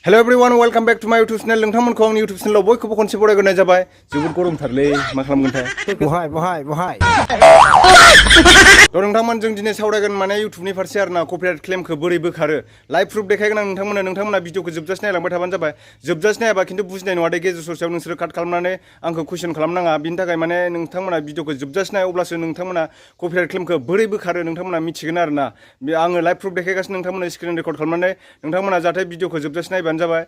Hello everyone, welcome back to my YouTube channel. नोंथांमोनखौ आंनि YouTube channel आव बयखौबो खनसे बरायग्रोनाय जाबाय। जोबोद गरमथारलै मा खालामगोनथाय। बहाय नोंथांमोन जों दिनै सावरायगोन माने YouTubeनि फारसे आरोना कपिराइट क्लेमखौ बोरै बोखारो। लाइभ प्रुफ देखायगोन आं नोंथांमोना भिडिअखौ जोबजासे नायलांबाय थाबानो जाबाय। जोबजासे नायाबा खिन्थु बुजिनाय नङा दे गेजेर ससेयाव नोंसोरो काट खालामनानै आंखौ कुइसन खालामनाङा। बिनि थाखाय माने नोंथांमोना भिडिअखौ जोबजासे नाय अब्लासो नोंथांमोना कपिराइट क्लेमखौ बोरै बोखारो नोंथांमोना मिथिगोन आरोना। आङो लाइभ प्रुफ देखायगासिनो नोंथांमोना स्क्रिन रेकर्ड खालामनानै नोंथांमोना जाहाथे भिडिअखौ जोबजासे नायबानो जाबाय।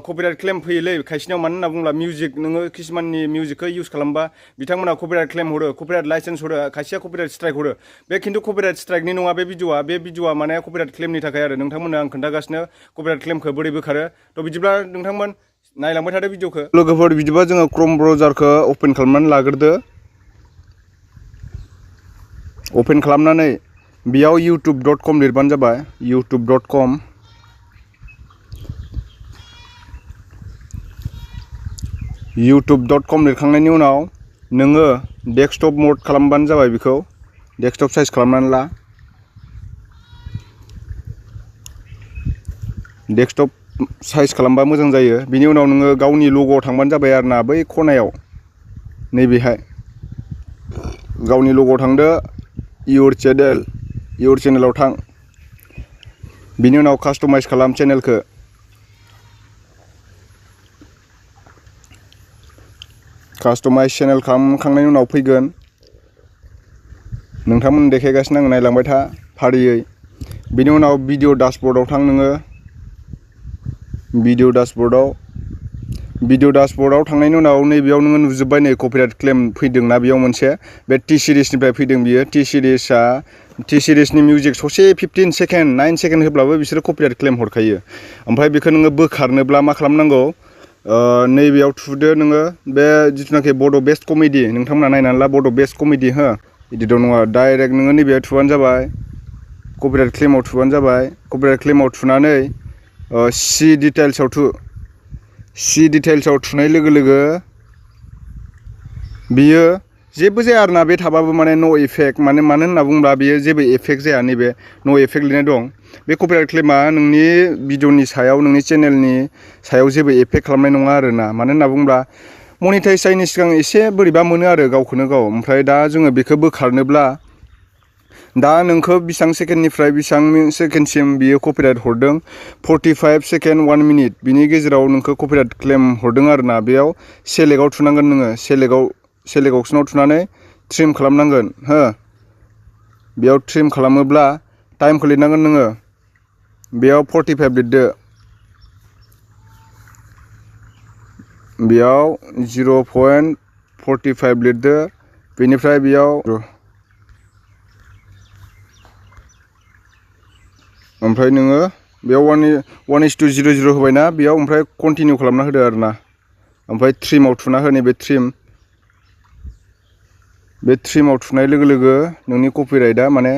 कपिराइट क्लेम फैयोलै खायसेनाव मानो होनना बुङोब्ला मिउजिक नोङो किसुमाननि मिउजिकखौ इउज खालामबा बिथांमोना कपिराइट क्लेम हरो, कपिराइट लाइसेन्स हरो, खायसेया कपिराइट स्ट्राइक हरो। बे खिन्थु कपिराइट स्ट्राइकनि नङा बे भिडिअआ माने कपिराइट क्लेमनि थाखाय आरो नोंथांमोननो आं खोन्थागासिनो कपिराइट क्लेमखौ बोरै बोखारो। थ' बिदिब्ला नोंथांमोन नायलांबाय थादो भिडिअखौ। लोगोफोर बिदिबा जोङो क्रोम ब्राउजारखौ अपेन खालामनानै लाग्रोदो। अपेन खालामनानै बेयाव youtube.com लिरबानो जाबाय youtube.com। youtube.com लिरखांनायनि उनाव नोङो डेस्कटप मड खालामबानो जाबाय। बेखौ डेस्कटप साइज खालामनानै ला। डेस्कटप साइज खालामबा मोजां जायो। बिनि उनाव नोङो गावनि लग'आव थांबानो जाबाय आरोना बै खनायाव नैबेहाय गावनि लग'आव थांदो। इउर चेनेलाव थां। बिनि उनाव कास्टमाइज खालाम चेनेलखौ। कास्टमाइज चेनेल खालामखांनायनि उनाव फैगोन नोंथांमोन देखायगासिनो आं नायलांबाय था फारियै। बिनि उनाव भिडिअ डासबर्डआव थां नोङो। भिडिअ डासबर्डआव थांनायनि उनाव नैबेयाव नोङो नुजोब्बाय नै कपिराइट क्लेम फैदोंना बेयाव मोनसे बे टि सिरिजनिफ्राय फैदों बियो। टि सिरिजनि मिउजिक ससे 15 सेकेन्ड 9 सेकेन्ड होब्लाबो बिसोरो कपिराइट क्लेम हरखायो। ओमफ्राय बेखौ नोङो बोखारनोब्ला मा खालामनांगौ नैबेयाव थुदो नोङो बे जिथुनाखि बड' बेस्ट कमेडि नोंथांमोना नायनानै ला बड' बेस्ट कमेडि हो इदिटआव नङा डाइरेक्ट नोङो नैबेयाव थुबानो जाबाय कपिराइट क्लेमाव थुबानो जाबाय। कपिराइट क्लेमाव थुनानै सि डिटेल्सआव थु। सि डिटेल्सआव थुनाय लोगो लोगो बियो जेबो जाया आरोना बे थाबाबो माने न' इफेक्ट मानो होनना बुङोब्ला बियो जेबो इफेक्ट जाया। नैबे न' इफेक्ट लिरनाय दं। बे कपिराइट क्लेमा नोंनि भिडिअनि सायाव नोंनि चेनेलनि सायाव जेबो इफेक्ट खालामनाय नङा आरोना। मानो होनना बुङोब्ला मनिटाइज जायैनि सिगां एसे बोरैबा मोनो आरो गावखौनो गाव। ओमफ्राय दा जोङो बेखौ बोखारनोब्ला दा नोंखौ बेसेबां सेकेन्डनिफ्राय बेसेबां सेकेन्डसिम बियो कपिराइट हरदों 45 सेकेन्ड 1 मिनिट बिनि गेजेराव नोंखौ कपिराइट क्लेम हरदों आरोना। बेयाव सेलेक्टआव थुनांगोन नोङो। सेलेक्ट अप्सनाव थुनानै ट्रिम खालामनांगोन हो। बेयाव ट्रिम खालामोब्ला टाइमखौ लिरनांगोन नोङो। बेयाव 45 लिरदो। बेयाव 0.45 लिरदो। बेनिफ्राय बेयाव ओमफ्राय नोङो बेयाव 1:0:0 होबायना बेयाव ओमफ्राय कन्टिनिउ खालामना होदो आरोना। ओमफ्राय ट्रिमाव थुना हो नैबे ट्रिम। बे ट्रिमाव थुनाय लोगो लोगो नोंनि कपिराइटआ माने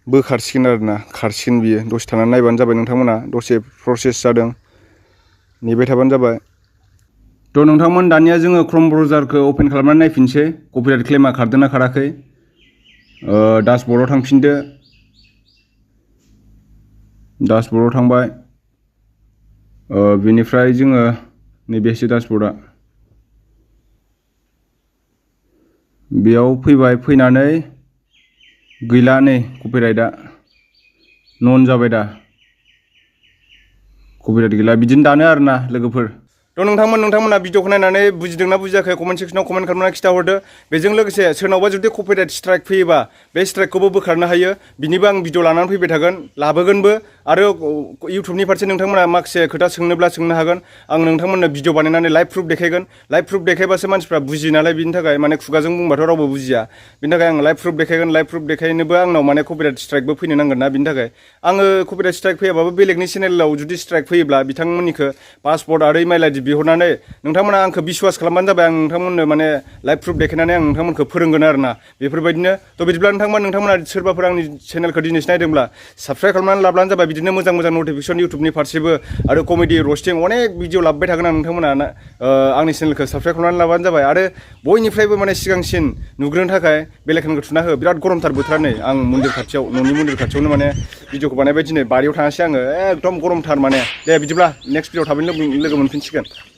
बोखारसिगोन आरोना खारसिगोन बियो। दसे थानानै नायबानो जाबाय नोंथांमोना दसे प्रसेस जादों नेबाय थाबानो जाबाय। थ' नोंथांमोन दानिया जोङो क्रोम ब्राउजारखौ अपेन खालामनानै नायफिनसै कपिराइट क्लेमा खारदोंना खाराखै। डासबर्डआव थांफिनदो। डासबर्डआव थांबाय। बेनिफ्राय जोङो नैबेसो डासबर्डआ बेयाव फैबाय। फैनानै गैला नै कपिराइटआ नन जाबाय दा कपिराइट गैला। बिदिनो दानो आरोना लोगोफोर। थ' नोंथांमोना भिडिअखौ नायनानै बुजिदोंना बुजियाखै कमेन्ट सेक्सनाव कमेन्ट खालामनानै खिथाहरदो। बेजों लोगोसे सोरनावबा जुदि कपिराइट स्ट्राइक फैयोबा बे स्ट्राइकखौबो बोखारनो हायो। बिनिबो आं भिडिअ लानानै फैबाय थागोन लाबोगोनबो। आरो इउटुबनि फारसे नोंथांमोना माखासे खोथा सोंनोब्ला सोंनो हागोन। आं नोंथांमोननो भिडिअ बानायनानै लाइभ प्रुफ देखायगोन। लाइभ प्रुफ देखायबासो मानसिफ्रा बुजियो नालाय बिनि थाखाय माने खुगाजों बुंबाथ' रावबो बुजिया। बिनि थाखाय आं लाइभ प्रुफ देखायगोन। लाइभ प्रुफ देखायनोबो आंनाव माने कपिराइट स्ट्राइकबो फैनो नांगोन ना बिनि थाखाय आङो कपिराइट स्ट्राइक फैयाबाबो बेलेगनि चेनेलाव जुदि स्ट्राइक फैयोब्ला बिथांमोननिखौ पासपर्ट आरो इमेल आइडि बिहरनानै नोंथांमोना आंखौ बिश्वास खालामबानो जाबाय। आं नोंथांमोननो माने लाइभ प्रुफ देखायनानै आं नोंथांमोनखौ फोरोंगोन आरोना बेफोरबायदिनो। थ' बिदिब्ला नोंथांमोना आंनि सोरबाफोर आंनि चेनेलखौ दिनैसो नायदोंब्ला साबस्क्राइब खालामनानै लाब्लानो जाबाय। बिदिनो मोजां मोजां नटिफिकेसन इउटुबनि फारसेबो आरो कमेडि रस्टिं अनेक भिडिअ लाबोबाय थागोन आं नोंथांमोना आंनि चेनेलखौ साबसक्राइब खालामनानै लाबानो जाबाय आरो बयनिफ्रायबो माने सिगांसिन नुग्रोनो थाखाय बेलाइकनखौ थुना हो बिराद गरमथार बोथोरा नै आं मन्दिर खाथियाव न'नि मन्दिर खाथियावनो माने भिडिअखौ बानायबाय दिनै बारियाव थाङासै आङो एकदम गरमथार माने दे बिदिब्ला नेक्स्ट भिडिअ थाबैनो लोगो मोनफिनसिगोन